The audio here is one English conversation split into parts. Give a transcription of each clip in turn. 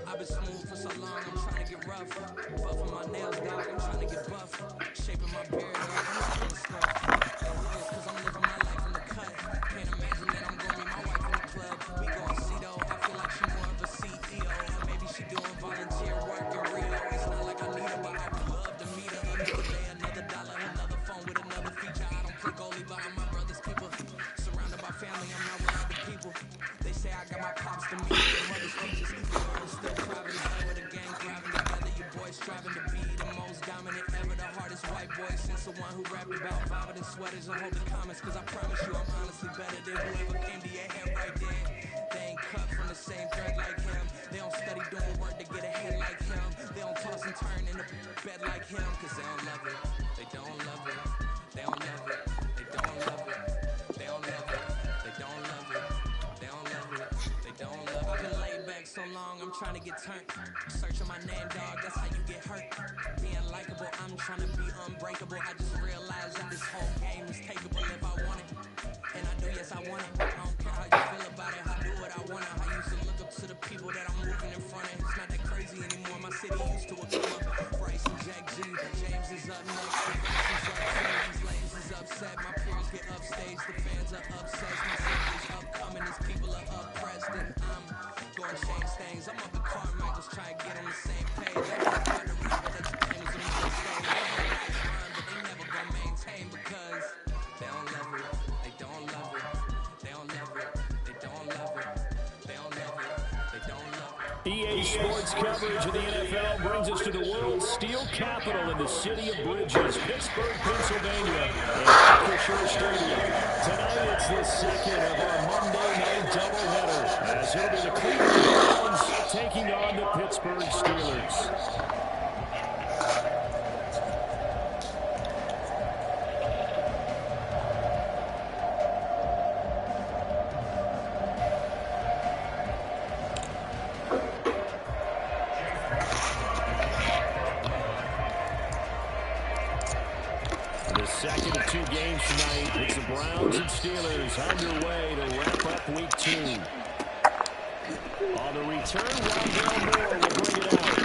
I've been smooth for so long, I'm trying to get rough. Buffing my nails, dog, I'm trying to get buff. Shaping my beard, I'm trying to stuff. Cause I'm living my life in the cut. Can't imagine that I'm gonna meet my wife in the club. We gon' see though, I feel like she more of a CEO. Or maybe she doing volunteer work in Rio. It's not like I need her, but I would love to meet her. Another day, another dollar, another phone with another feature. I don't play goalie, but I'm my brother's keeper. Surrounded by family, I'm not with other people. They say I got my pops to meet and mother's features. Still private as hell with a gang thriving together. Your boys striving to be the most dominant ever. The hardest white boy since the one who rapped about vomiting sweaters and holding comments. Cause I promise you I'm honestly better than whoever came to your head right there. They ain't cut from the same thread like him. They don't study doing work to get ahead like him. They don't toss and turn in the bed like him. Cause they don't love it. They don't love it. They don't love it. They don't love it. They don't love it. They don't love it. They don't love it. They don't love it. I've been laid back so long, I'm trying to get turned. Searching my name, dog, that's how you get hurt. Being likable, I'm trying to be unbreakable. I just realized that this whole game is takeable if I want it. And I do, yes, I want it. I don't care how you feel about it, I do what I want it. I used to look up to the people that I'm moving in front of. It's not that crazy anymore, my city used to a come up. Bryce and Jack G, James is up next. These lanes is upset, my peers get upstaged. The fans are obsessed, my city is upcoming. These people are oppressed and I'm going to change things. I'm up at Carmichael's trying to get on the same page. I got part of rapper that you came as a mistake. They have a nice run, but they never gonna maintain because they don't love it. They don't love it. They don't love it. They don't love it. They don't love it. They don't love it. EA Sports coverage of the NFL brings us to the world's steel capital in the city of Bridges, Pittsburgh, Pennsylvania, and Acrisure Stadium. Tonight it's the second of our Monday night doubleheader, as it'll be the Cleveland Browns taking on the Pittsburgh Steelers. Second of two games tonight. It's the Browns and Steelers underway to wrap up week 2. On the return, Rondell Moore will bring it out.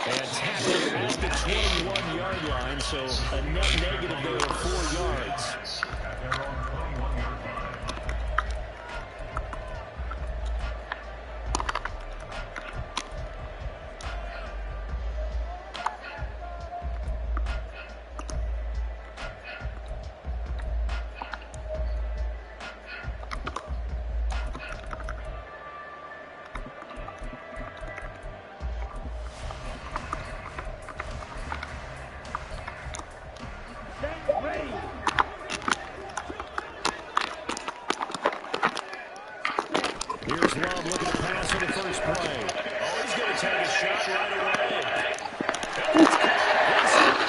And tackled at the 21-yard line, so a net negative there of 4 yards. Here's Love looking to pass on the first play. Oh, he's going to take a shot right away. And it's caught inside the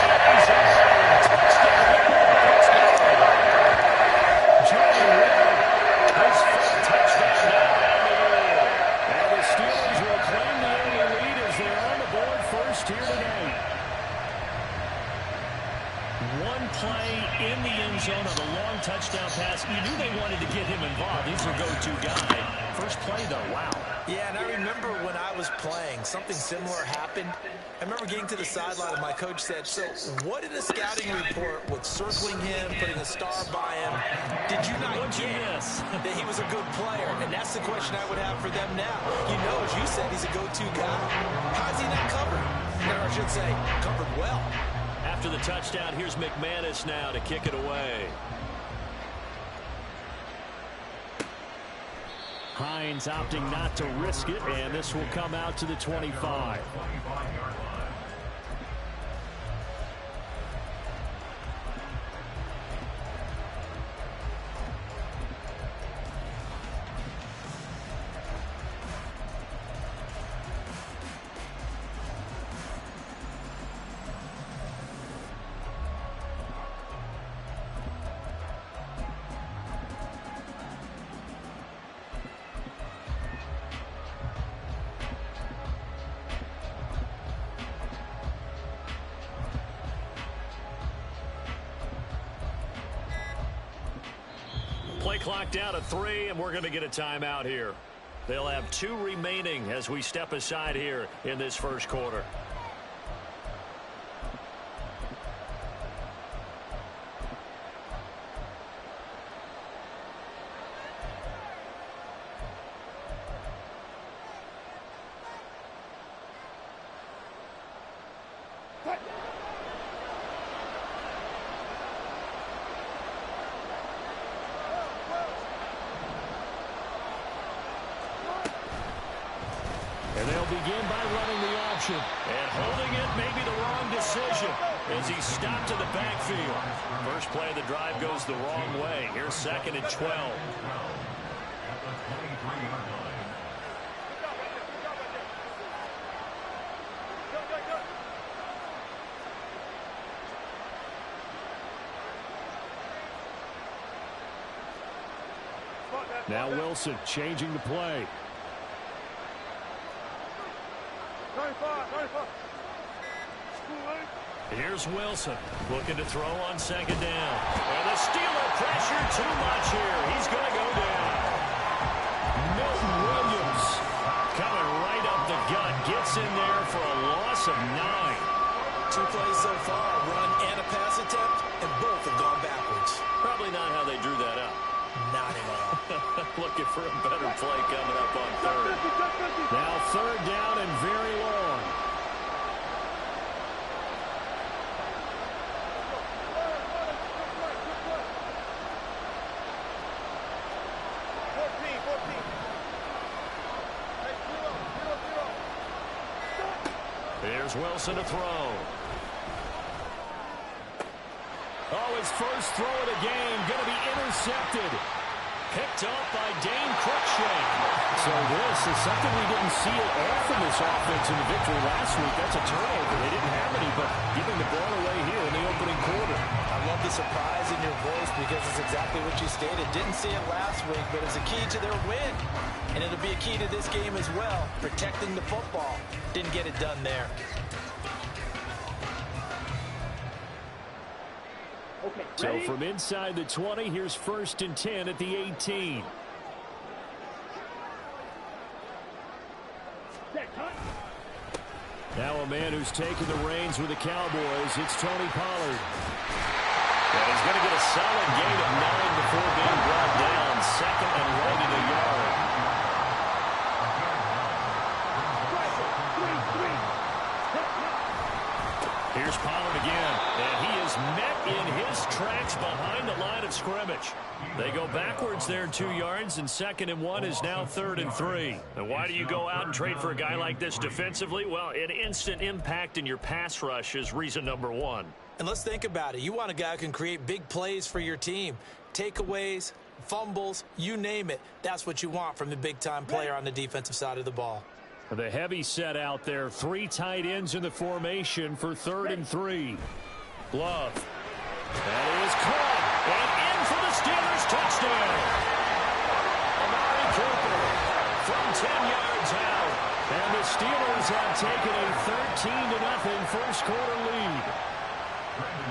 30. one play in the end zone on a long touchdown pass. You knew they wanted to get him involved. He's their go-to guy. First play, though, wow. Yeah, and I remember when I was playing, something similar happened. I remember getting to the sideline, and my coach said, so what in the scouting report with circling him, putting a star by him, did you not get that he was a good player? And that's the question I would have for them now. You know, as you said, he's a go-to guy. How's he not covered? Or I should say, covered well. After the touchdown, here's McManus now to kick it away. Hines opting not to risk it, and this will come out to the 25. Play clock down to 3, and we're going to get a timeout here. They'll have 2 remaining as we step aside here in this first quarter. And they'll begin by running the option. And holding it may be the wrong decision as he's stopped in the backfield. First play of the drive goes the wrong way. Here's 2nd and 12. Now Wilson changing the play. Here's Wilson looking to throw on 2nd down. And the Steeler pressure too much here. He's going to go down. Milton Williams coming right up the gut. Gets in there for a loss of 9. 2 plays so far, run and a pass attempt, and both have gone backwards. Probably not how they drew that up. Not at all. Looking for a better play coming up on 3rd. Now 3rd down and very long. Here's Wilson to throw. Oh, his first throw of the game going to be intercepted. Picked up by Dane Cruikshank. So this is something we didn't see it all from this offense in the victory last week. That's a turnover. They didn't have any, but giving the ball away here in the opening quarter. I love the surprise in your voice because it's exactly what you stated. Didn't see it last week, but it's a key to their win. And it'll be a key to this game as well, protecting the football. Didn't get it done there. Okay, so from inside the 20, here's 1st and 10 at the 18. Now a man who's taken the reins with the Cowboys, it's Tony Pollard. And he's going to get a solid gain of 9 before being brought down. 2nd and right in the yard. Here's Pollard again, and he is met in his tracks behind the line of scrimmage. They go backwards there 2 yards, and 2nd and 1 is now 3rd and 3. And why do you go out and trade for a guy like this defensively? Well, an instant impact in your pass rush is reason number 1. And let's think about it. You want a guy who can create big plays for your team. Takeaways, fumbles, you name it. That's what you want from a big-time player on the defensive side of the ball. The heavy set out there. 3 tight ends in the formation for 3rd and 3. Glove. That is caught. And in for the Steelers touchdown. Amari Cooper from 10 yards out. And the Steelers have taken a 13-0 first quarter lead.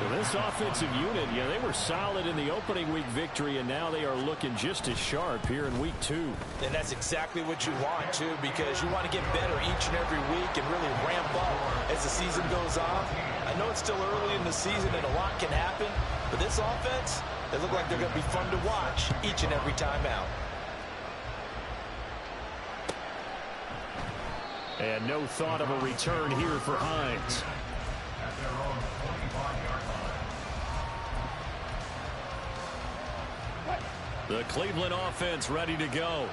Well, this offensive unit, yeah, they were solid in the opening week victory, and now they are looking just as sharp here in week 2. And that's exactly what you want, too, because you want to get better each and every week and really ramp up as the season goes on. I know it's still early in the season and a lot can happen, but this offense, they look like they're going to be fun to watch each and every time out. And no thought of a return here for Hines. The Cleveland offense ready to go.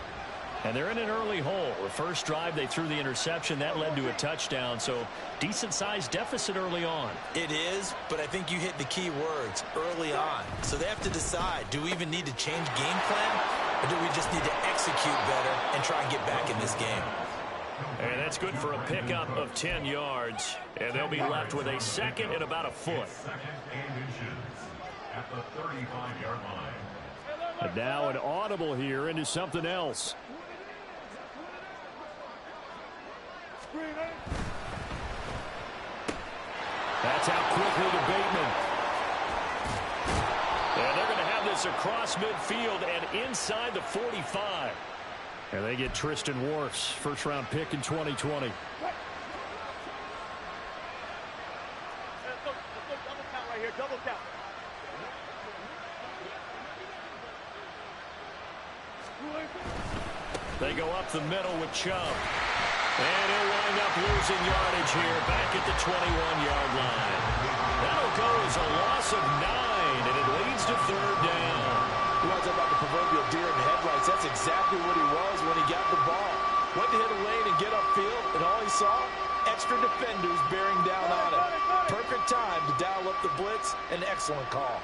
And they're in an early hole. The first drive, they threw the interception. That led to a touchdown. So decent-sized deficit early on. It is, but I think you hit the key words, early on. So they have to decide, do we even need to change game plan? Or do we just need to execute better and try and get back in this game? And that's good for a pickup of 10 yards. And they'll be left with a second and about a foot. At the 35-yard line. And now an audible here into something else. That's out quickly to Bateman. And they're going to have this across midfield and inside the 45. And they get Tristan Wirfs, first-round pick in 2020. Double count. They go up the middle with Chubb. And he'll wind up losing yardage here back at the 21-yard line. That'll go as a loss of 9, and it leads to third down. You want to talk about the proverbial deer in the headlights? That's exactly what he was when he got the ball. Went to hit a lane and get upfield, and all he saw, extra defenders bearing down on him. Perfect time to dial up the blitz. An excellent call.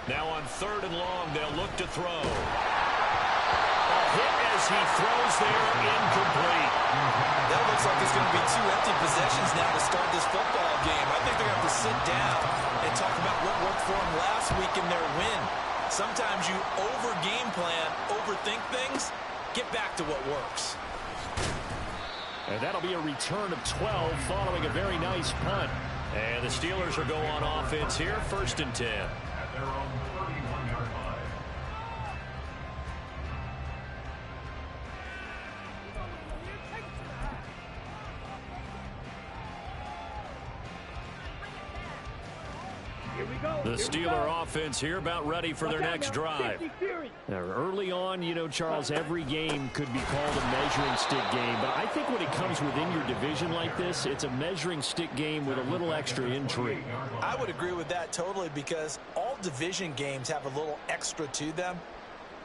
Now on third and long, they'll look to throw. A hit as he throws there, incomplete. That looks like it's going to be 2 empty possessions now to start this football game. I think they're going to have to sit down and talk about what worked for them last week in their win. Sometimes you over-game plan, overthink things, get back to what works. And that'll be a return of 12 following a very nice punt. And the Steelers will go on offense here, 1st and 10. At their own 31-yard line. The Steeler offense here about ready for their next drive. Now, early on, you know, Charles, every game could be called a measuring stick game. But I think when it comes within your division like this, it's a measuring stick game with a little extra intrigue. I would agree with that totally because all division games have a little extra to them.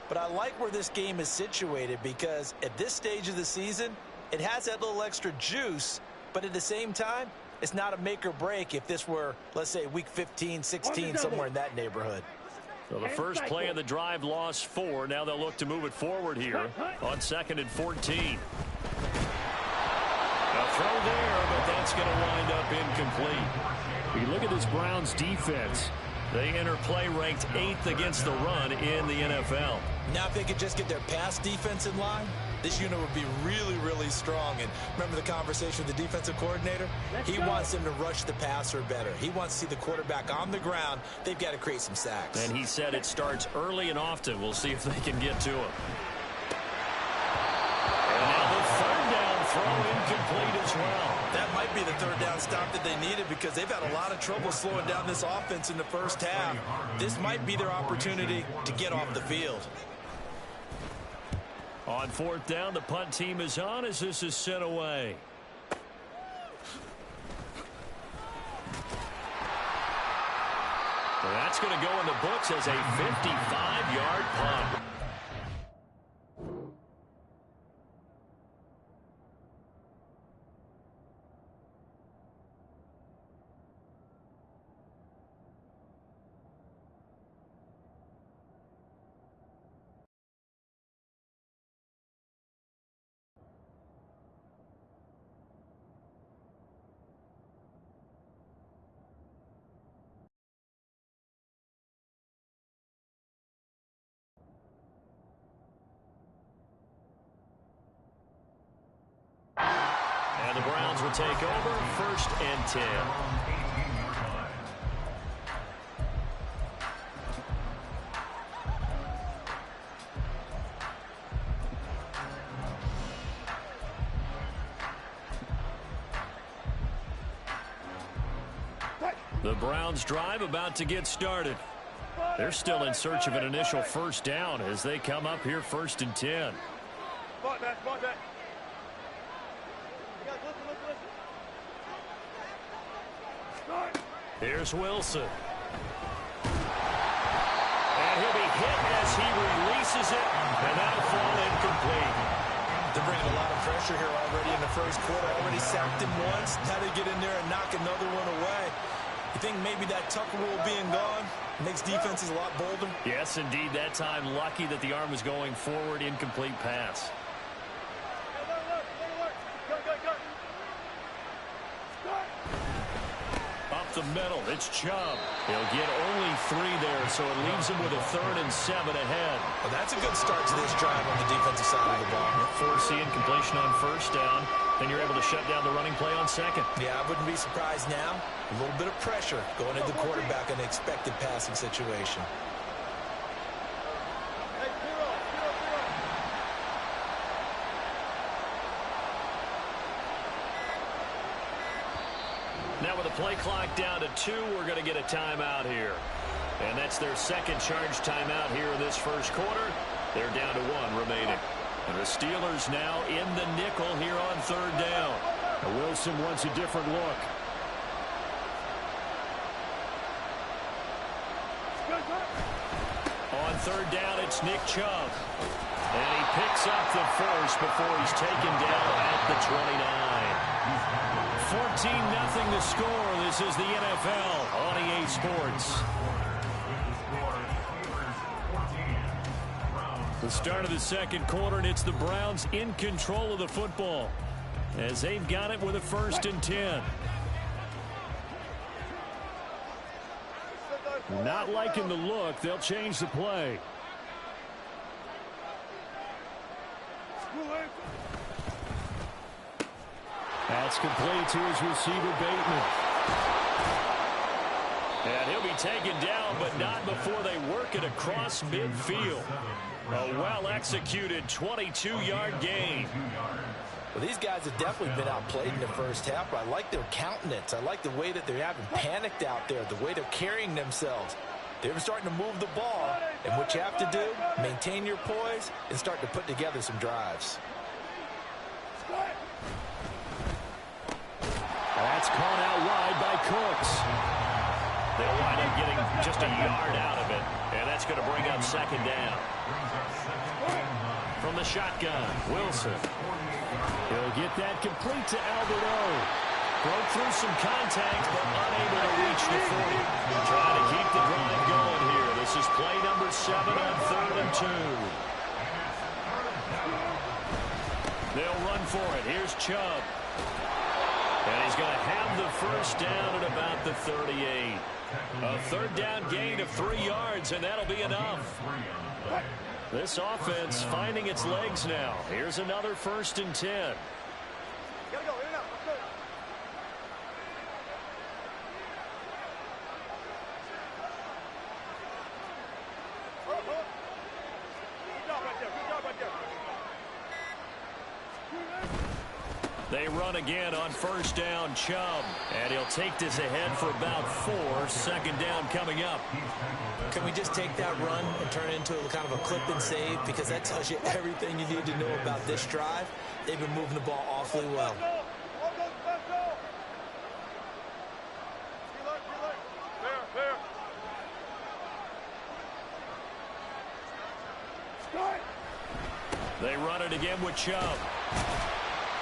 But I like where this game is situated because at this stage of the season, it has that little extra juice. But at the same time, it's not a make or break if this were, let's say, week 15, 16, somewhere in that neighborhood. So the first play of the drive lost 4. Now they'll look to move it forward here on 2nd and 14. A throw there, but that's going to wind up incomplete. You look at this Browns defense. They enter play ranked 8th against the run in the NFL. Now if they could just get their pass defense in line, this unit would be really, really strong. And remember the conversation with the defensive coordinator? He wants them to rush the passer better. He wants to see the quarterback on the ground. They've got to create some sacks. And he said it starts early and often. We'll see if they can get to him. And now the third down throw incomplete as well. That might be the third down stop that they needed because they've had a lot of trouble slowing down this offense in the first half. This might be their opportunity to get off the field. On 4th down, the punt team is on as this is sent away. Well, that's going to go in the books as a 55-yard punt. And the Browns will take over, 1st and 10. The Browns drive about to get started. They're still in search of an initial first down as they come up here 1st and 10. Spot that, spot that. Guys, listen. Here's Wilson. And he'll be hit as he releases it, and that'll fall incomplete. They're bringing a lot of pressure here already in the first quarter. Already sacked him once. Now they get in there and knock another one away. You think maybe that Tucker rule being gone makes defenses a lot bolder? Yes, indeed. That time, lucky that the arm was going forward, incomplete pass. Up the middle, it's Chubb. He'll get only 3 there, so it leaves him with a 3rd and 7 ahead. Well, that's a good start to this drive on the defensive side of the ball. Force the incompletion on 1st down, then you're able to shut down the running play on 2nd. Yeah, I wouldn't be surprised now. A little bit of pressure going into the quarterback in an expected passing situation. Now with the play clock down to 2, we're going to get a timeout here. And that's their 2nd charge timeout here in this first quarter. They're down to 1 remaining. And the Steelers now in the nickel here on 3rd down. Now Wilson wants a different look. On 3rd down, it's Nick Chubb. And he picks up the first before he's taken down at the 29. 14-0 the score. This is the NFL on EA Sports. The start of the 2nd quarter, and it's the Browns in control of the football as they've got it with a 1st and 10. Not liking the look. They'll change the play. That's complete to his receiver, Bateman. And he'll be taken down, but not before they work it across midfield. A well-executed 22-yard gain. Well, these guys have definitely been outplayed in the first half, but I like their countenance. I like the way that they're having panicked out there, the way they're carrying themselves. They're starting to move the ball, and what you have to do, maintain your poise and start to put together some drives. That's caught out wide by Cooks. They'll wind up getting just a yard out of it, and that's going to bring up 2nd down. From the shotgun, Wilson. He'll get that complete to Alberto. Broke through some contact, but unable to reach the 40. Trying to keep the drive going here. This is play number 7 on 3rd and 2. They'll run for it. Here's Chubb. And he's going to have the first down at about the 38. A 3rd down gain of 3 yards, and that'll be enough. This offense finding its legs now. Here's another 1st and 10. Gotta go, in and out, let's go. Good job right there, good job right there. They run again on 1st down, Chubb. And he'll take this ahead for about 4. 2nd down coming up. Can we just take that run and turn it into kind of a clip and save? Because that tells you everything you need to know about this drive. They've been moving the ball awfully well. They run it again with Chubb.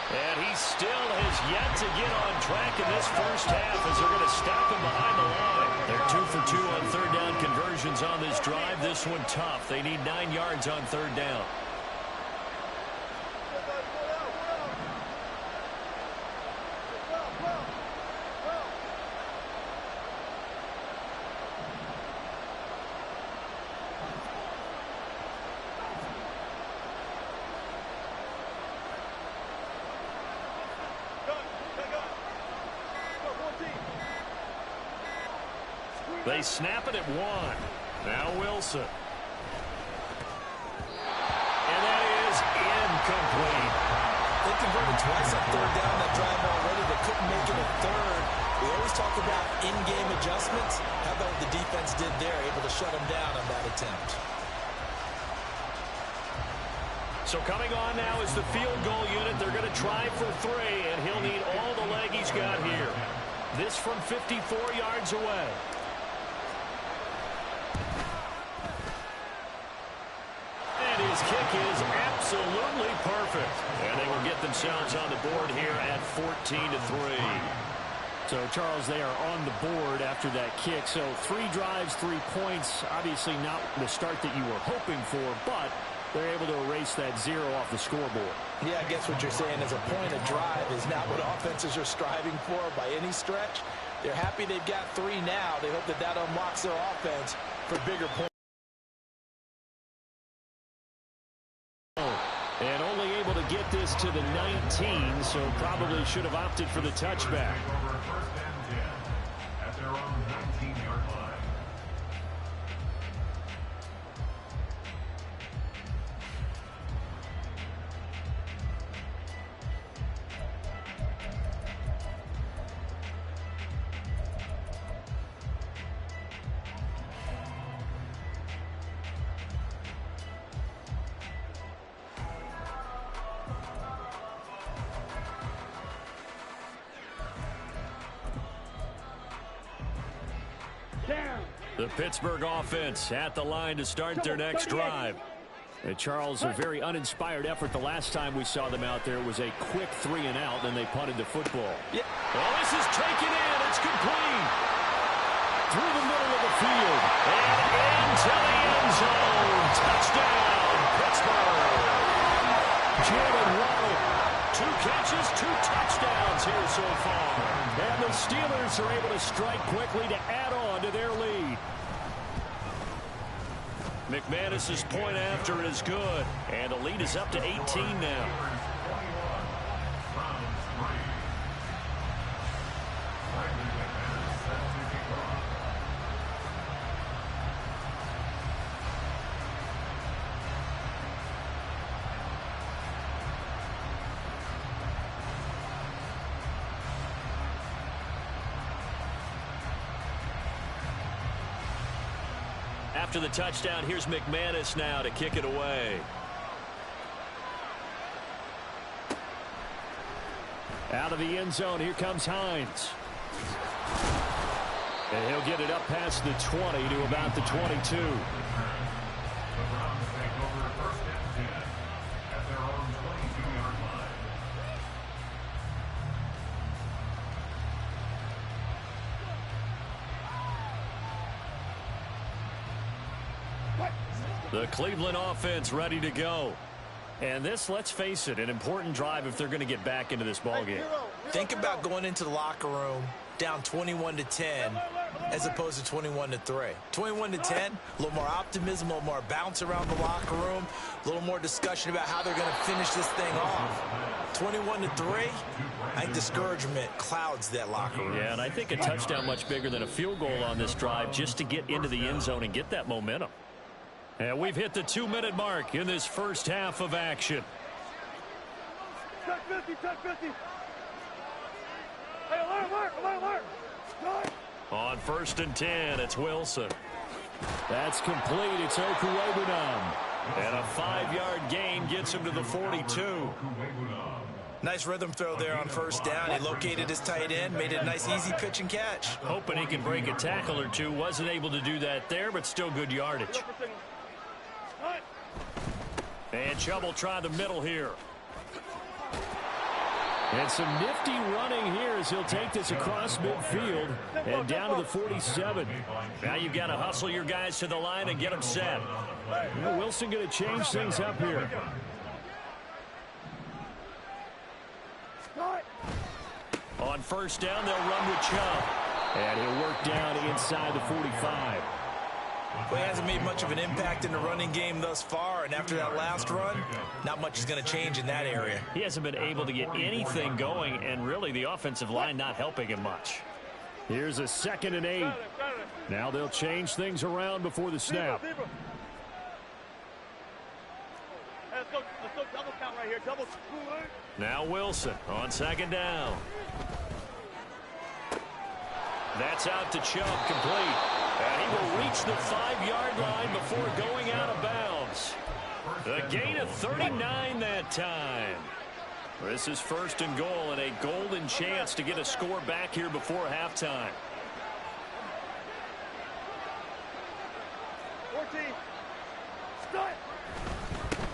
And he still has yet to get on track in this first half as they're going to stop him behind the line. They're 2 for 2 on 3rd down conversions on this drive. This one tough. They need 9 yards on 3rd down. Go, They snap it at 1. Now Wilson. And that is incomplete. They converted twice on third down that drive already. They couldn't make it a third. We always talk about in-game adjustments. How about what the defense did there, able to shut them down on that attempt. So coming on now is the field goal unit. They're going to try for 3, and he'll need all the leg he's got here. This from 54 yards away. And his kick is absolutely perfect. And they will get themselves on the board here at 14-3. So, Charles, they are on the board after that kick. So 3 drives, 3 points. Obviously not the start that you were hoping for, but they're able to erase that 0 off the scoreboard. Yeah, I guess what you're saying is a point of drive is not what offenses are striving for by any stretch. They're happy they've got 3 now. They hope that that unlocks their offense for bigger points. And only able to get this to the 19, so probably should have opted for the touchback. First and 10 at their own 19-yard line. The Pittsburgh offense at the line to start their next drive. And Charles, a very uninspired effort the last time we saw them out there. Was a quick 3 and out, then they punted the football. Yeah. Well, this is taken in. It's complete. Through the middle of the field. And into the end zone. Touchdown, Pittsburgh. Jalen Waddle. 2 catches, 2 touchdowns here so far. And the Steelers are able to strike quickly to add on to their lead. McManus's point after is good. And the lead is up to 18 now. After the touchdown, here's McManus now to kick it away. Out of the end zone, here comes Hines. And he'll get it up past the 20 to about the 22. The Browns take over first and 10 at their own 22-yard line. The Cleveland offense ready to go. And this, let's face it, an important drive if they're going to get back into this ballgame. Think about going into the locker room down 21-10 as opposed to 21-3. 21-10, a little more optimism, a little more bounce around the locker room, a little more discussion about how they're going to finish this thing off. 21-3, I think discouragement clouds that locker room. Yeah, and I think a touchdown much bigger than a field goal on this drive just to get into the end zone and get that momentum. And we've hit the 2-minute mark in this first half of action. Touch 50, touch 50. Hey, alert. On first and 10, it's Wilson. That's complete. It's Okuwebunam. And a 5-yard gain gets him to the 42. Nice rhythm throw there on first down. He located his tight end, made it a nice easy pitch and catch. Hoping he can break a tackle or two. Wasn't able to do that there, but still good yardage. And Chubb will try the middle here. And some nifty running here as he'll take this across midfield and down to the 47. Now you've got to hustle your guys to the line and get them set. Well, Wilson going to change things up here. On first down, they'll run with Chubb. And he'll work down inside the 45. Well, he hasn't made much of an impact in the running game thus far, and after that last run, not much is going to change in that area. He hasn't been able to get anything going, and really the offensive line not helping him much. Here's a 2nd and 8. Now they'll change things around before the snap. Hey, let's go double count right here. Double. Now Wilson on second down. That's out to Chubb, complete. And he will reach the 5-yard line before going out of bounds. A gain of 39 that time. This is 1st and goal and a golden chance to get a score back here before halftime. 14. Start.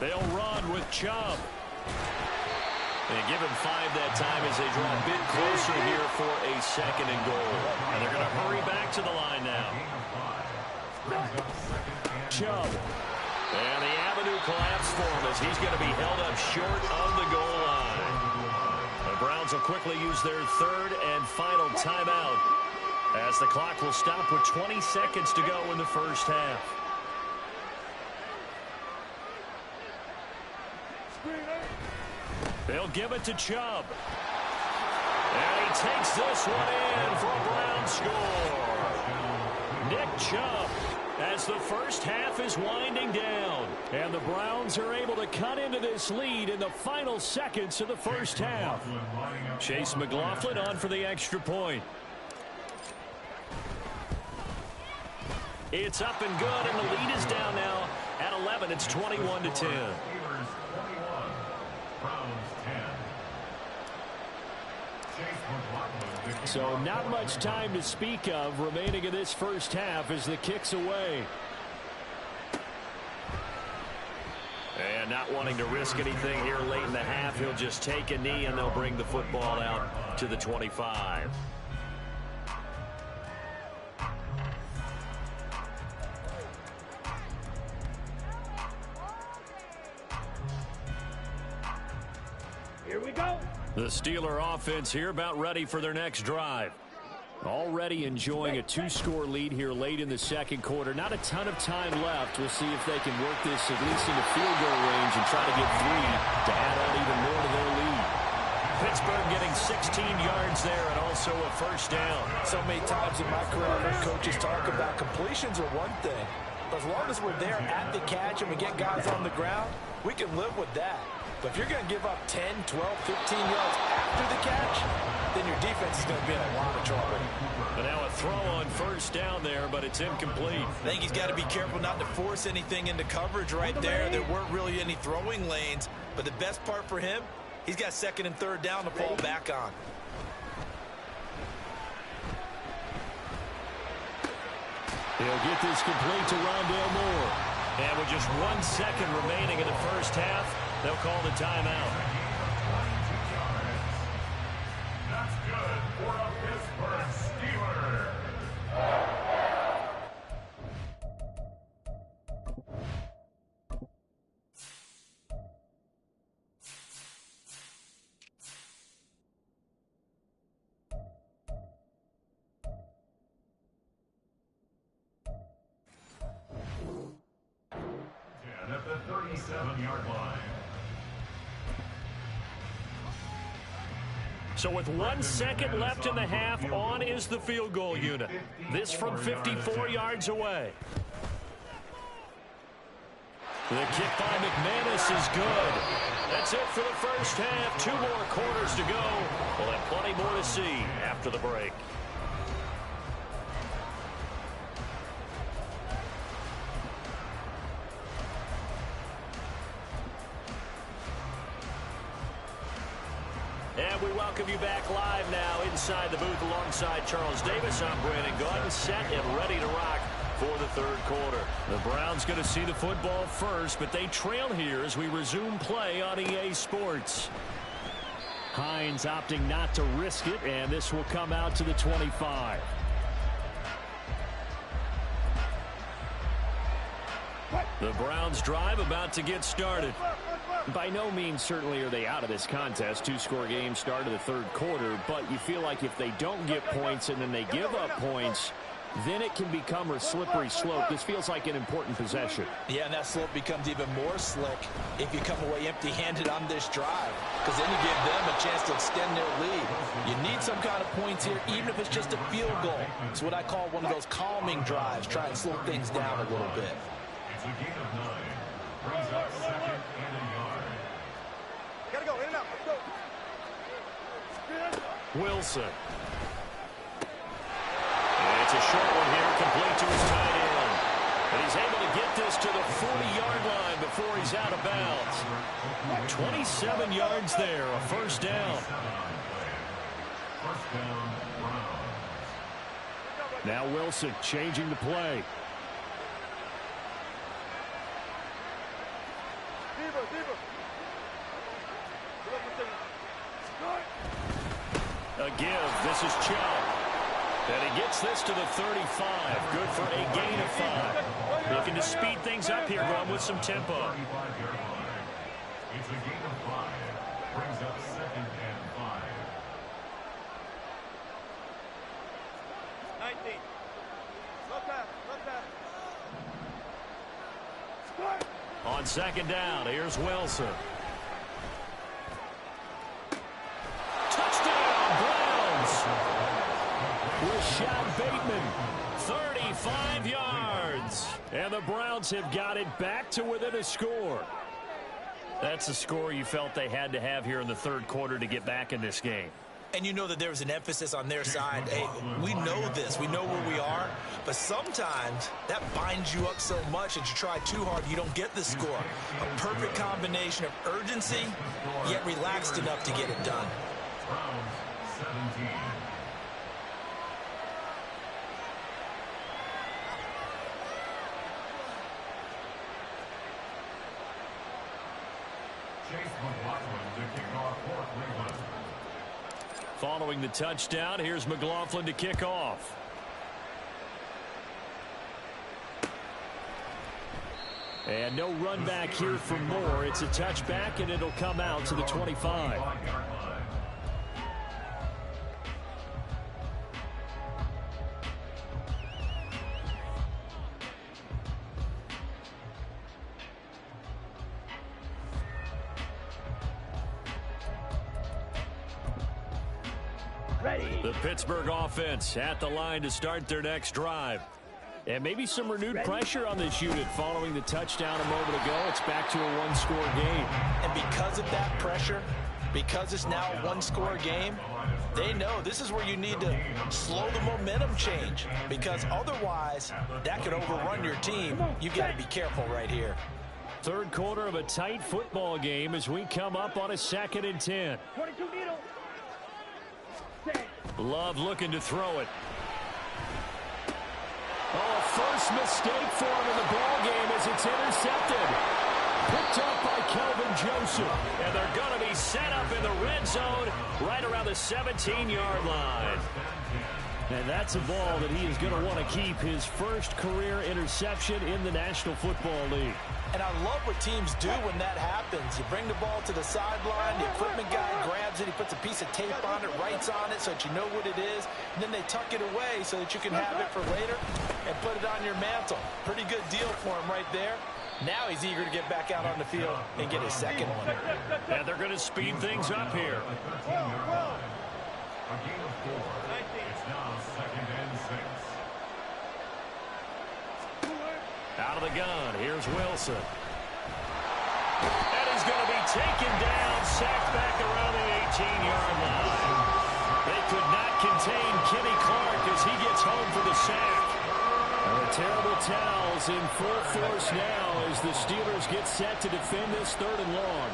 They'll run with Chubb. They give him 5 that time as they draw a bit closer here for a 2nd and goal. And they're going to hurry back to the line now. Chubb. And the avenue collapsed for him as he's going to be held up short of the goal line. The Browns will quickly use their 3rd and final timeout as the clock will stop with 20 seconds to go in the first half. They'll give it to Chubb. And he takes this one in for a Brown score. Nick Chubb as the first half is winding down. And the Browns are able to cut into this lead in the final seconds of the first half. Chase McLaughlin on for the extra point. It's up and good, and the lead is down now at 11. It's 21-10. So not much time to speak of remaining in this first half as the kick's away. And not wanting to risk anything here late in the half, he'll just take a knee and they'll bring the football out to the 25. Here we go. The Steeler offense here about ready for their next drive. Already enjoying a 2-score lead here late in the second quarter. Not a ton of time left. We'll see if they can work this at least into field goal range and try to get 3 to add on even more to their lead. Pittsburgh getting 16 yards there and also a first down. So many times in my career, I've heard coaches talk about completions are one thing. But as long as we're there at the catch and we get guys on the ground, we can live with that. But if you're going to give up 10, 12, 15 yards after the catch, then your defense is going to be in a lot of trouble. But now a throw on first down there, but it's incomplete. I think he's got to be careful not to force anything into coverage right there. There weren't really any throwing lanes. But the best part for him, he's got 2nd and 3rd down to fall back on. He'll get this complete to Rondale Moore. And with just 1 second remaining in the first half, they'll call the timeout. That's good for a Pittsburgh Steeler. And at the 37-yard line. So with 1 second left in the half, on is the field goal unit. This from 54 yards away. The kick by McManus is good. That's it for the first half. 2 more quarters to go. We'll have plenty more to see after the break. And we welcome you back live now inside the booth alongside Charles Davis. I'm Brandon Gaudin, set and ready to rock for the third quarter. The Browns going to see the football first, but they trail here as we resume play on EA Sports. Hines opting not to risk it, and this will come out to the 25. The Browns drive about to get started. By no means certainly are they out of this contest. 2-score game start of the third quarter, but you feel like if they don't get points and then they give up points, then it can become a slippery slope. This feels like an important possession. Yeah, and that slope becomes even more slick if you come away empty-handed on this drive, because then you give them a chance to extend their lead. You need some kind of points here, even if it's just a field goal. It's what I call one of those calming drives. Try and slow things down a little bit. It's a gain of 9. Brings up 2nd and a yard. Gotta go, in and out, let's go. Wilson. And it's a short one here, complete to his tight end. And he's able to get this to the 40-yard line before he's out of bounds. 27 yards there, a first down. First down, Browns. Now Wilson changing the play. A give. This is Chubb. And he gets this to the 35. Good for a gain of 5. Looking to speed things up here, going with some tempo. 35-yard line. It's a gain of 5. Brings up 2nd and 5. 19. Left half. On second down, here's Wilson. Touchdown, Browns! Rashad Bateman, 35 yards. And the Browns have got it back to within a score. That's a score you felt they had to have here in the third quarter to get back in this game. And you know that there was an emphasis on their side. Hey, we know this. We know where we are. But sometimes that binds you up so much that you try too hard, you don't get the score. A perfect combination of urgency, yet relaxed enough to get it done. Browns 17. Chase McLaughlin to kick off for Cleveland. Following the touchdown, here's McLaughlin to kick off. And no run back here for more. It's a touchback, and it'll come out to the 25. The Pittsburgh offense at the line to start their next drive. And maybe some renewed pressure on this unit following the touchdown a moment ago. It's back to a one-score game. And because of that pressure, because it's now a one-score game, they know this is where you need to slow the momentum change, because otherwise that could overrun your team. You've got to be careful right here. Third quarter of a tight football game as we come up on a 2nd and 10. 22 needle. Love looking to throw it. Oh, first mistake for him in the ball game as it's intercepted. Picked up by Kelvin Joseph. And they're going to be set up in the red zone right around the 17-yard line. And that's a ball that he is going to want to keep, his first career interception in the National Football League. And I love what teams do when that happens. You bring the ball to the sideline, the equipment guy grabs it, he puts a piece of tape on it, writes on it so that you know what it is, and then they tuck it away so that you can have it for later and put it on your mantle. Pretty good deal for him right there. Now he's eager to get back out on the field and get his second one. And they're going to speed things up here. A gain of 4. It's now 2nd and 6. Out of the gun, here's Wilson. And he's going to be taken down, sacked back around the 18-yard line. They could not contain Kenny Clark as he gets home for the sack. And the terrible towels in full force now as the Steelers get set to defend this 3rd and long.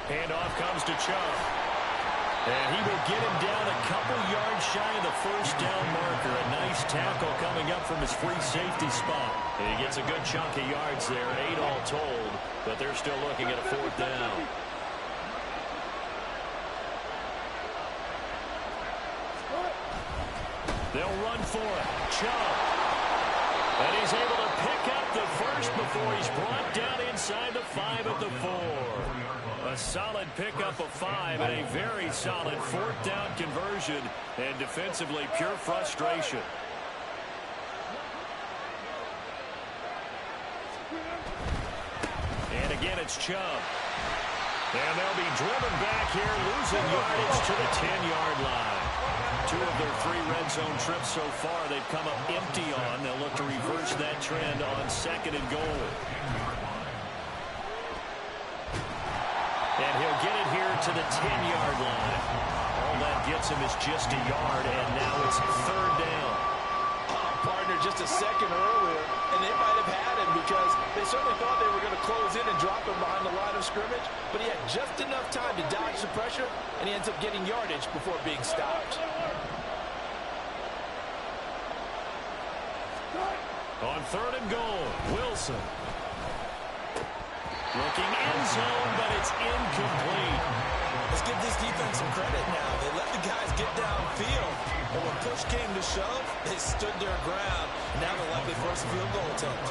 Handoff comes to Chubb. And he will get him down a couple yards shy of the first down marker. A nice tackle coming up from his free safety spot. And he gets a good chunk of yards there, 8 all told, but they're still looking at a 4th down. They'll run for it. Chubb. And he's able to pick up the first before he's brought down inside the 5 at the 4. A solid pickup of 5 and a very solid fourth down conversion, and defensively pure frustration. And again, it's Chubb. And they'll be driven back here, losing yardage to the 10-yard line. 2 of their 3 red zone trips so far they've come up empty on. They'll look to reverse that trend on 2nd and goal. And he'll get it here to the 10-yard line. All that gets him is just a yard, and now it's 3rd down. Partner just a second earlier, and they might have had him because they certainly thought they were going to close in and drop him behind the line of scrimmage, but he had just enough time to dodge the pressure, and he ends up getting yardage before being stopped. On 3rd and goal, Wilson. Looking end zone, but it's incomplete. Let's give this defense some credit now. They let the guys get downfield, but when push came to shove, they stood their ground. Now they're likely force a field goal attempt.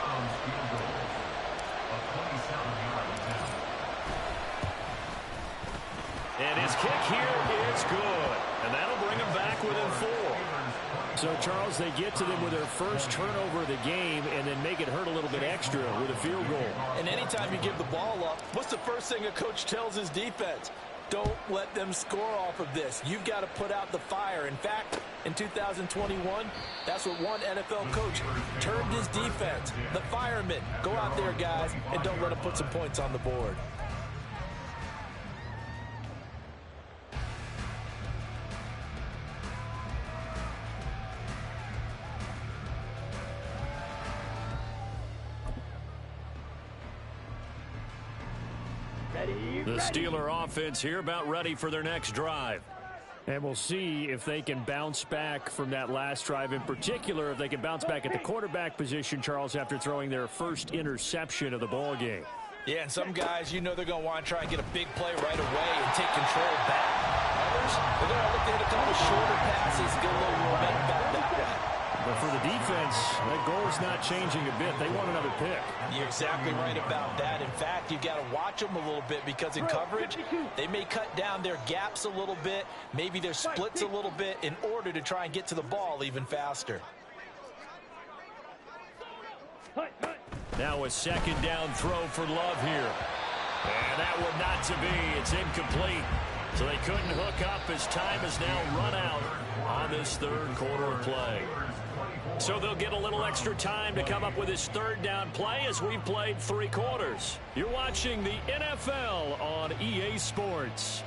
And his kick here is good, and that'll bring him back within 4. So, Charles, they get to them with their first turnover of the game and then make it hurt a little bit extra with a field goal. And anytime you give the ball up, what's the first thing a coach tells his defense? Don't let them score off of this. You've got to put out the fire. In fact, in 2021, that's what one NFL coach termed his defense. The firemen. Go out there, guys, and don't let them put some points on the board. The Steeler offense here about ready for their next drive. And we'll see if they can bounce back from that last drive. In particular, if they can bounce back at the quarterback position, Charles, after throwing their first interception of the ball game. Yeah, and some guys, you know they're going to want to try and get a big play right away and take control back. Others, they're going to look at a couple of shorter passes, get a little momentum back that way. But for the defense, that goal is not changing a bit. They want another pick. You're exactly right about that. In fact, you've got to watch them a little bit because in coverage, they may cut down their gaps a little bit, maybe their splits a little bit in order to try and get to the ball even faster. Now a 2nd down throw for Love here. And that one not to be. It's incomplete. So they couldn't hook up as time has now run out on this 3rd quarter of play. So they'll get a little extra time to come up with his 3rd down play as we played 3 quarters. You're watching the NFL on EA Sports.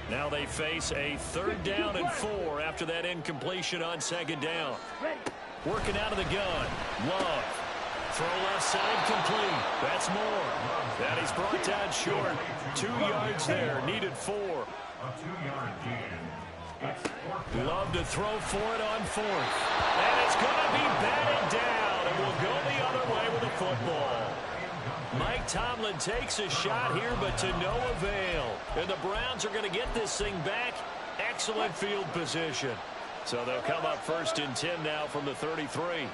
Now they face a 3rd down and 4 after that incompletion on 2nd down. Working out of the gun. Love. Throw left side complete. That's more. And he's brought down short. 2 yards there. Needed 4. A 2-yard gain. Love to throw for it on 4th. And it's going to be batted down. And we'll go the other way with the football. Mike Tomlin takes a shot here, but to no avail. And the Browns are going to get this thing back. Excellent field position. So they'll come up 1st and 10 now from the 33.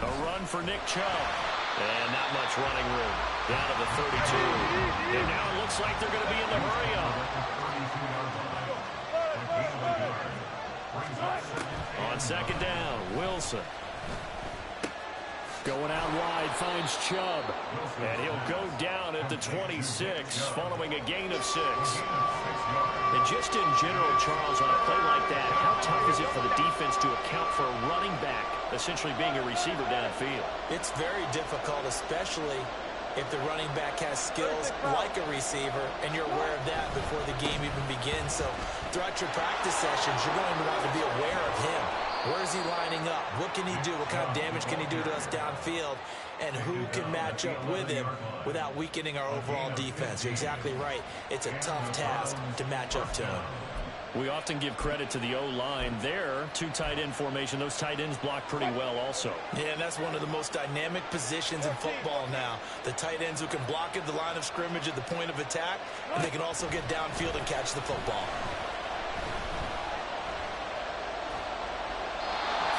A run for Nick Chubb. And not much running room. Down to the 32. And now it looks like they're going to be in the hurry-up. On 2nd down, Wilson. Going out wide, finds Chubb. And he'll go down at the 26, following a gain of 6. And just in general, Charles, on a play like that, how tough is it for the defense to account for a running back essentially being a receiver downfield? It's very difficult, especially if the running back has skills like a receiver, and you're aware of that before the game even begins. So throughout your practice sessions, you're going to want to be aware of him. Where is he lining up? What can he do? What kind of damage can he do to us downfield? And who can match up with him without weakening our overall defense? You're exactly right. It's a tough task to match up to him. We often give credit to the O-line there. Two tight end formation. Those tight ends block pretty well also. Yeah, and that's one of the most dynamic positions in football now. The tight ends who can block at the line of scrimmage at the point of attack, and they can also get downfield and catch the football.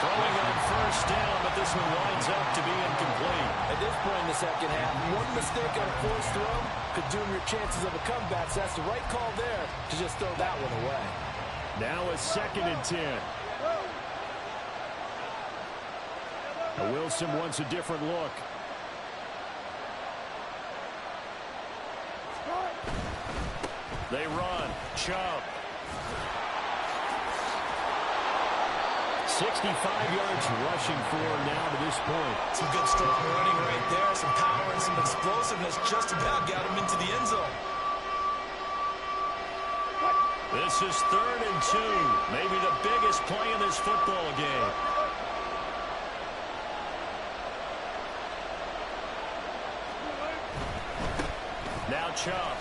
Throwing on first down, but this one winds up to be incomplete. At this point in the second half, one mistake on a forced throw could doom your chances of a comeback. So that's the right call there to just throw that one away. Now a 2nd and 10. Wilson wants a different look. They run. Chubb. 65 yards rushing for now to this point. Some good strong running right there. Some power and some explosiveness just about got him into the end zone. This is 3rd and 2. Maybe the biggest play in this football game. Now Chubb.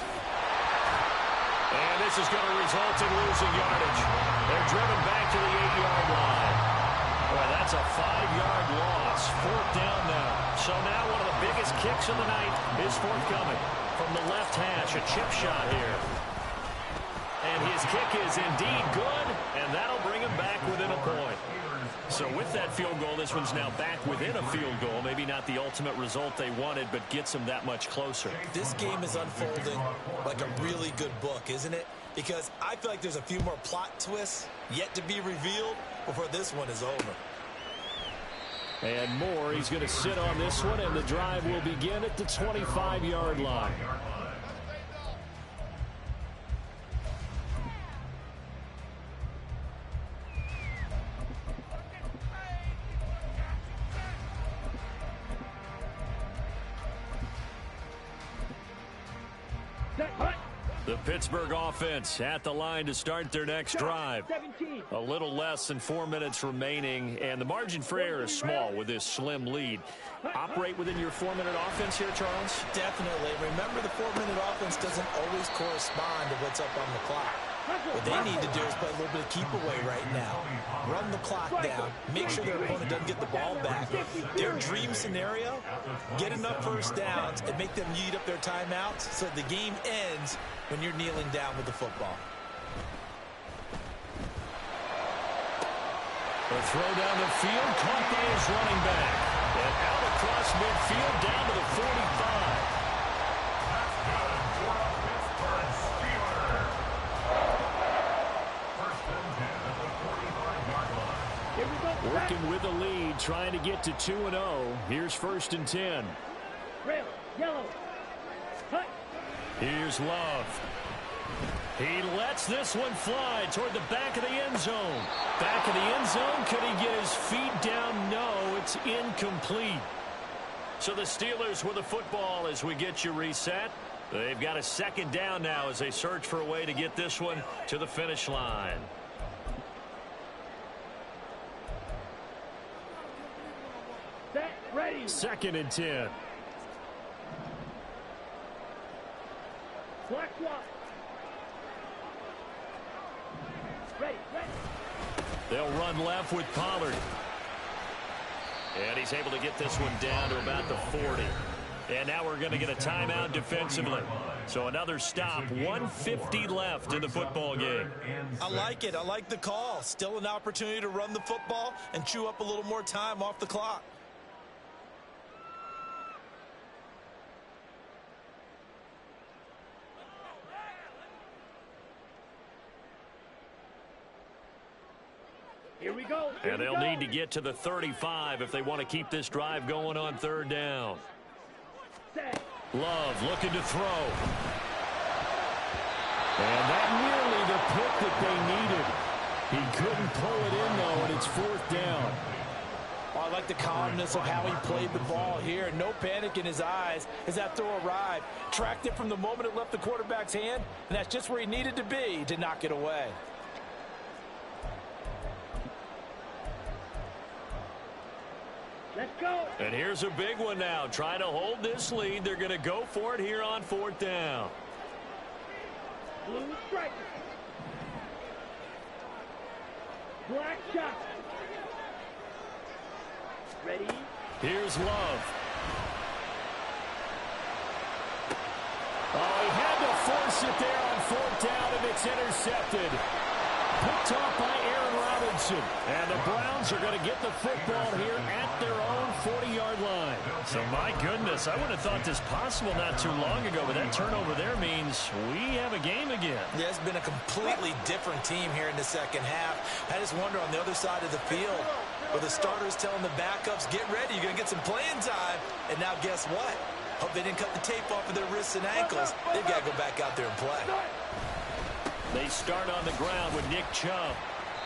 And this is going to result in losing yardage. They're driven back to the 8-yard line. Boy, that's a 5-yard loss. 4th down now. So now one of the biggest kicks of the night is forthcoming. From the left hash, a chip shot here. And his kick is indeed good, and that'll bring him back within a point. So with that field goal, this one's now back within a field goal. Maybe not the ultimate result they wanted, but gets them that much closer. This game is unfolding like a really good book, isn't it? Because I feel like there's a few more plot twists yet to be revealed before this one is over. And more, he's going to sit on this one, and the drive will begin at the 25-yard line. The Pittsburgh offense at the line to start their next drive. A little less than 4 minutes remaining, and the margin for error is small with this slim lead. Operate within your 4-minute offense here, Charles? Definitely. Remember, the 4-minute offense doesn't always correspond to what's up on the clock. What they need to do is play a little bit of keep away right now. Run the clock down. Make sure their opponent doesn't get the ball back. Their dream scenario, get enough first downs and make them eat up their timeouts so the game ends when you're kneeling down with the football. A throw down the field, caught by his running back. And out across midfield, down to the 45. Working with the lead, trying to get to 2-0. Here's 1st and 10. Red, yellow. Cut. Here's Love. He lets this one fly toward the back of the end zone. Back of the end zone. Could he get his feet down? No, it's incomplete. So the Steelers with the football as we get you reset. They've got a 2nd down now as they search for a way to get this one to the finish line. Set, ready. 2nd and 10. Black swap. Ready, ready. They'll run left with Pollard. And he's able to get this one down to about the 40. And now we're going to get a timeout defensively. So another stop. 1:50 left in the football game. I like it. I like the call. Still an opportunity to run the football and chew up a little more time off the clock. Here we go. And they'll need to get to the 35 if they want to keep this drive going on 3rd down. Set. Love looking to throw. And that nearly the pick that they needed. He couldn't pull it in, though, and it's 4th down. Oh, I like the calmness of how he played the ball here. No panic in his eyes as that throw arrived. Tracked it from the moment it left the quarterback's hand, and that's just where he needed to be to knock it away. Let's go. And here's a big one now. Trying to hold this lead. They're going to go for it here on 4th down. Blue striker. Black shot. Ready? Here's Love. Oh, he had to force it there on 4th down, and it's intercepted. Picked off by Aaron Robinson. And the Browns are going to get the football here at their own 40-yard line. So, my goodness, I would have thought this possible not too long ago, but that turnover there means we have a game again. Yeah, it's been a completely different team here in the second half. I just wonder on the other side of the field, where the starters telling the backups, get ready, you're going to get some playing time. And now guess what? Hope they didn't cut the tape off of their wrists and ankles. They've got to go back out there and play. They start on the ground with Nick Chubb.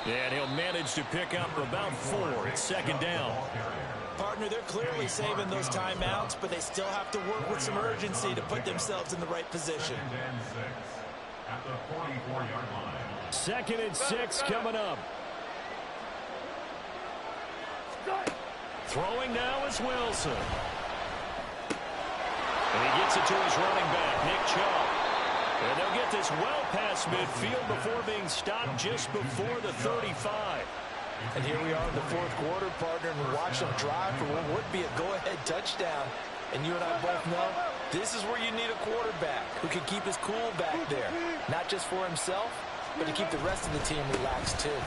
And he'll manage to pick up about 4. It's 2nd down. Partner, they're clearly saving those timeouts, but they still have to work with some urgency to put themselves in the right position. At the 44-yard line. 2nd and 6 coming up. Throwing now is Wilson. And he gets it to his running back, Nick Chubb. And they'll get this well past midfield before being stopped just before the 35. And here we are in the 4th quarter, partner, and we watch them drive for what would be a go-ahead touchdown. And you and I both know this is where you need a quarterback who can keep his cool back there. Not just for himself, but to keep the rest of the team relaxed too.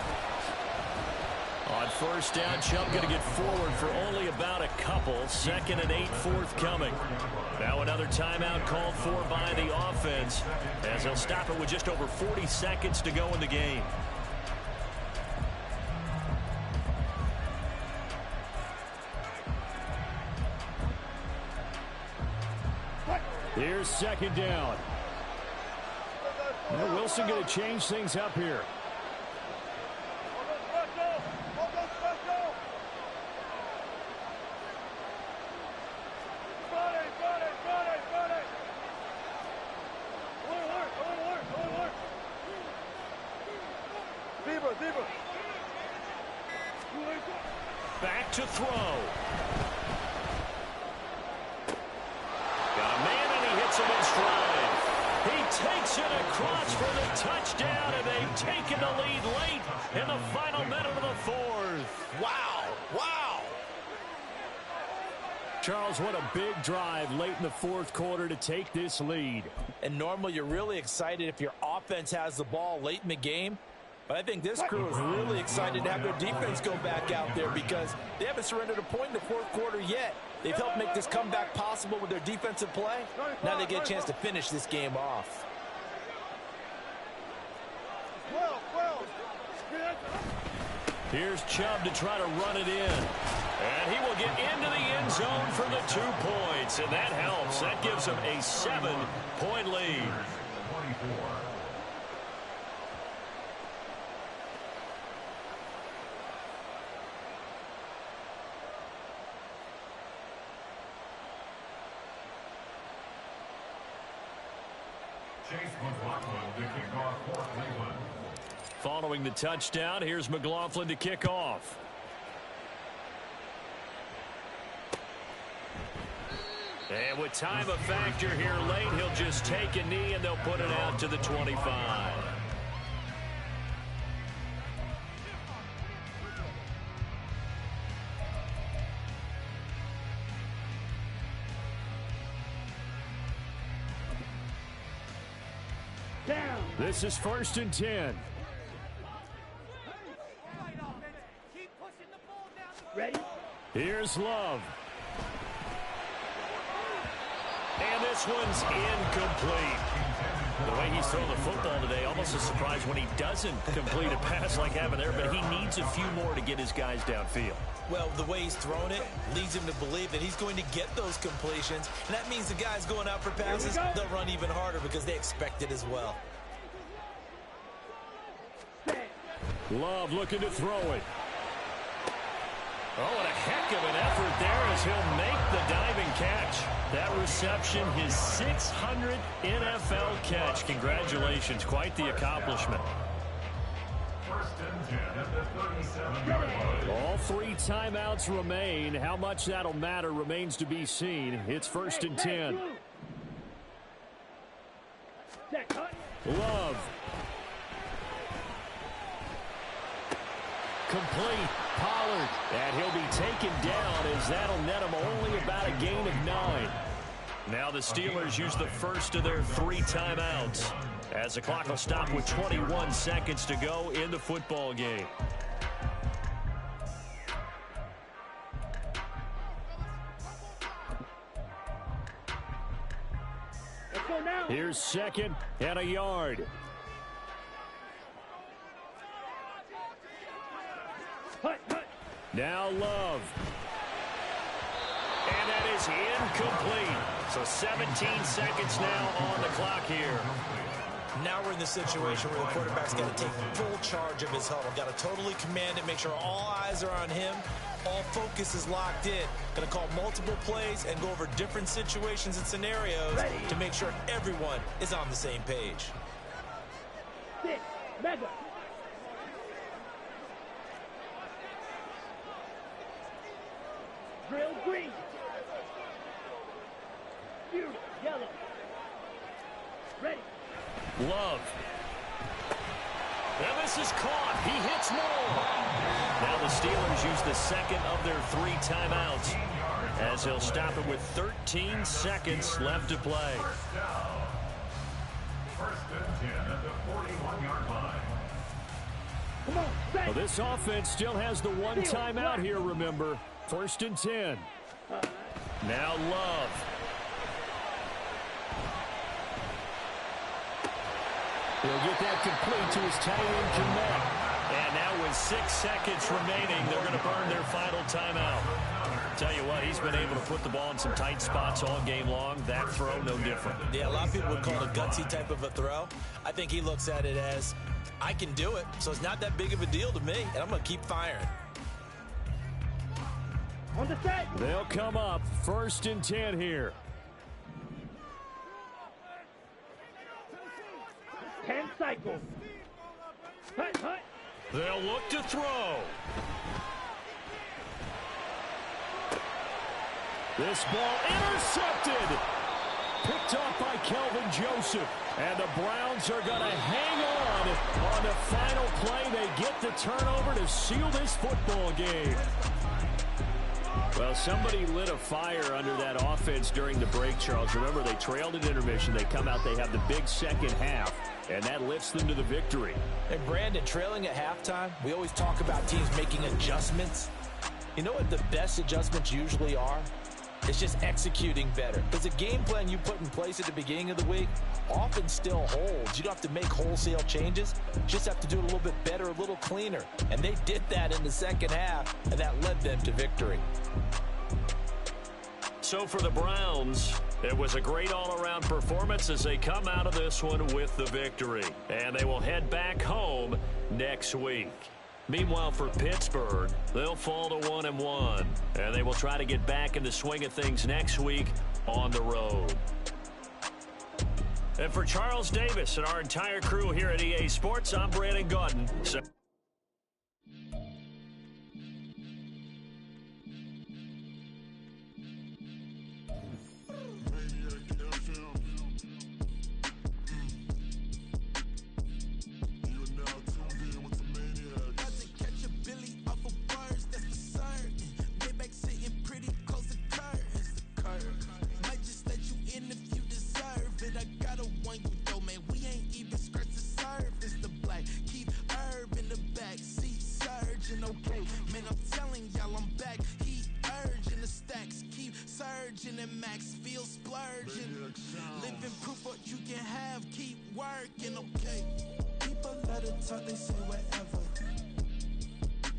On 1st down, Chubb going to get forward for only about a couple. 2nd and 8 forthcoming. Now another timeout called for by the offense, as they'll stop it with just over 40 seconds to go in the game. Here's 2nd down. Well, Wilson going to change things up here. Back to throw. Got a man, and he hits him in stride. He takes it across for the touchdown, and they've taken the lead late in the final minute of the 4th. Wow! Wow! Charles, what a big drive late in the 4th quarter to take this lead. And normally you're really excited if your offense has the ball late in the game. But I think this crew is really excited to have their defense go back out there because they haven't surrendered a point in the 4th quarter yet. They've helped make this comeback possible with their defensive play. Now they get a chance to finish this game off. Here's Chubb to try to run it in. And he will get into the end zone for the 2 points. And that helps. That gives him a 7-point lead. 24. Chase McLaughlin to kick off for Cleveland. Following the touchdown, here's McLaughlin to kick off. And with time a factor here late, he'll just take a knee and they'll put it out to the 25. Down. This is 1st and 10. Ready? Here's Love. And this one's incomplete. The way he's throwing the football today, almost a surprise when he doesn't complete a pass like having there, but he needs a few more to get his guys downfield. Well, the way he's thrown it leads him to believe that he's going to get those completions. And that means the guys going out for passes, they'll run even harder because they expect it as well. Love looking to throw it. Oh, and a heck of an effort there as he'll make the diving catch. That reception, his 600th NFL catch. Congratulations, quite the accomplishment. 1st and 10 at the 37-yard line. All 3 timeouts remain. How much that'll matter remains to be seen. It's 1st and 10. Love. Complete. Pollard. And he'll be taken down as that'll net him only about a gain of 9. Now the Steelers use the first of their 3 timeouts as the clock will stop with 21 seconds to go in the football game. Let's go now. Here's 2nd and a yard. Hut, hut. Now Love. And that is incomplete. So 17 seconds now on the clock here. Now we're in the situation where the quarterback's got to take full charge of his huddle. Got to totally command it, make sure all eyes are on him. All focus is locked in. Going to call multiple plays and go over different situations and scenarios to make sure everyone is on the same page. 6, mega. Drill green. Fury, yellow. Ready. Love. And this is caught. He hits more. Now the Steelers use the second of their 3 timeouts as he'll stop it with 13 seconds left to play. First and 10 at the 41-yard line. Come on, set. Well, this offense still has the 1 timeout here, remember. 1st and 10. Now Love. He'll get that complete to his tight end, Komet. And now with 6 seconds remaining, they're going to burn their final timeout. Tell you what, he's been able to put the ball in some tight spots all game long. That throw, no different. Yeah, a lot of people would call it a gutsy type of a throw. I think he looks at it as, I can do it, so it's not that big of a deal to me, and I'm going to keep firing. On the set. They'll come up 1st and 10 here. 10 cycles. Hut, hut. They'll look to throw. This ball intercepted. Picked off by Kelvin Joseph. And the Browns are going to hang on the final play. They get the turnover to seal this football game. Well, somebody lit a fire under that offense during the break, Charles. Remember, they trailed at intermission. They come out, they have the big second half, and that lifts them to the victory. And Brandon, trailing at halftime, we always talk about teams making adjustments. You know what the best adjustments usually are? It's just executing better. Because the game plan you put in place at the beginning of the week often still holds. You don't have to make wholesale changes. You just have to do it a little bit better, a little cleaner. And they did that in the second half, and that led them to victory. So for the Browns, it was a great all-around performance as they come out of this one with the victory. And they will head back home next week. Meanwhile, for Pittsburgh, they'll fall to 1-1, and they will try to get back in the swing of things next week on the road. And for Charles Davis and our entire crew here at EA Sports, I'm Brandon Gaudin. And max feel splurging. Living proof what you can have, keep working, okay? People let it talk, they say whatever.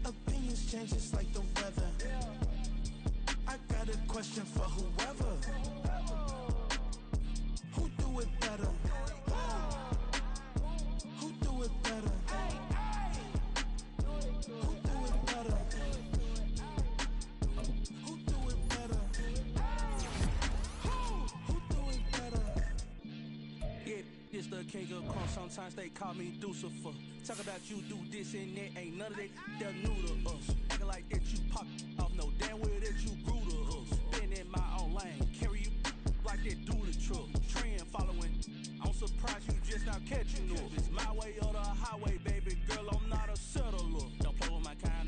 Opinions change just like the weather. I got a question for whoever. Who do it better? Who do it better? Who do it better? This the king of crunk, sometimes they call me Lucifer. Talk about you do this and that, ain't none of that new to us. Acting like that you pop off, no damn well that you grew to us. Been in my own lane, carry you like that do the truck. Trend following, I'm surprised you just now catching up. It's my way or the highway, baby girl, I'm not a settler. Don't play with my kind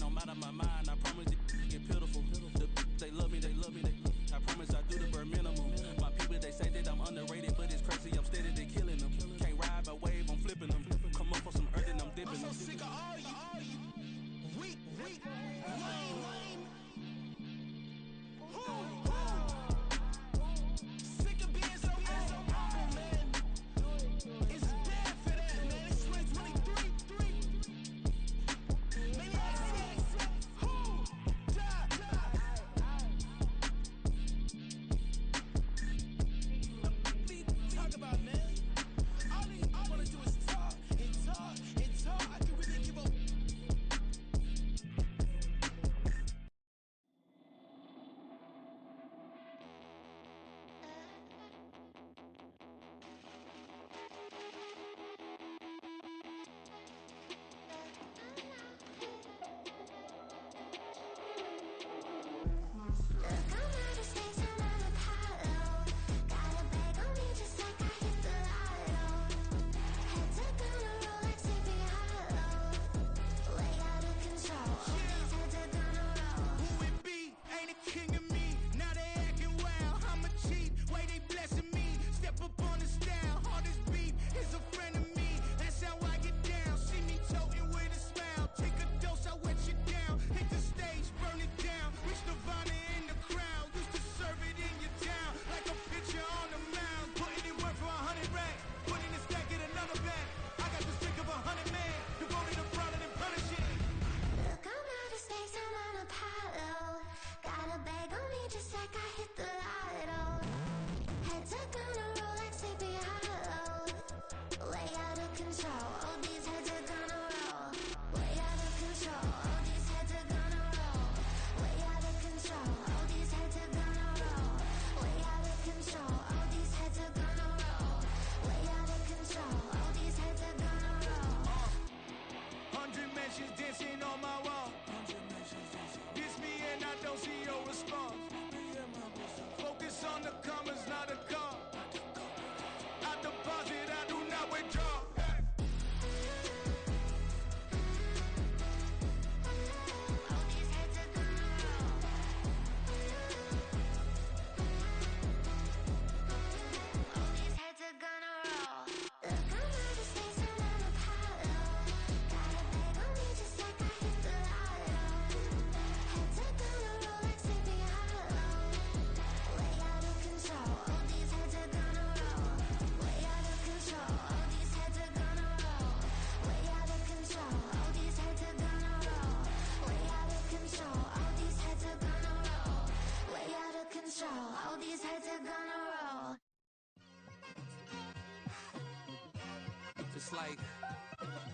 it's like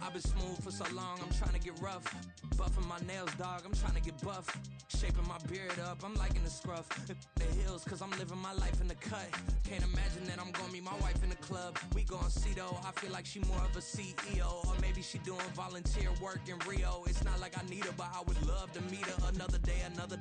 I've been smooth for so long, I'm trying to get rough. Buffing my nails, dog, I'm trying to get buff. Shaping my beard up, I'm liking the scruff. The hills, cause I'm living my life in the cut. Can't imagine that I'm gonna meet my wife in the club. We gon' see though, I feel like she more of a CEO. Or maybe she doing volunteer work in Rio. It's not like I need her, but I would love to meet her another day, another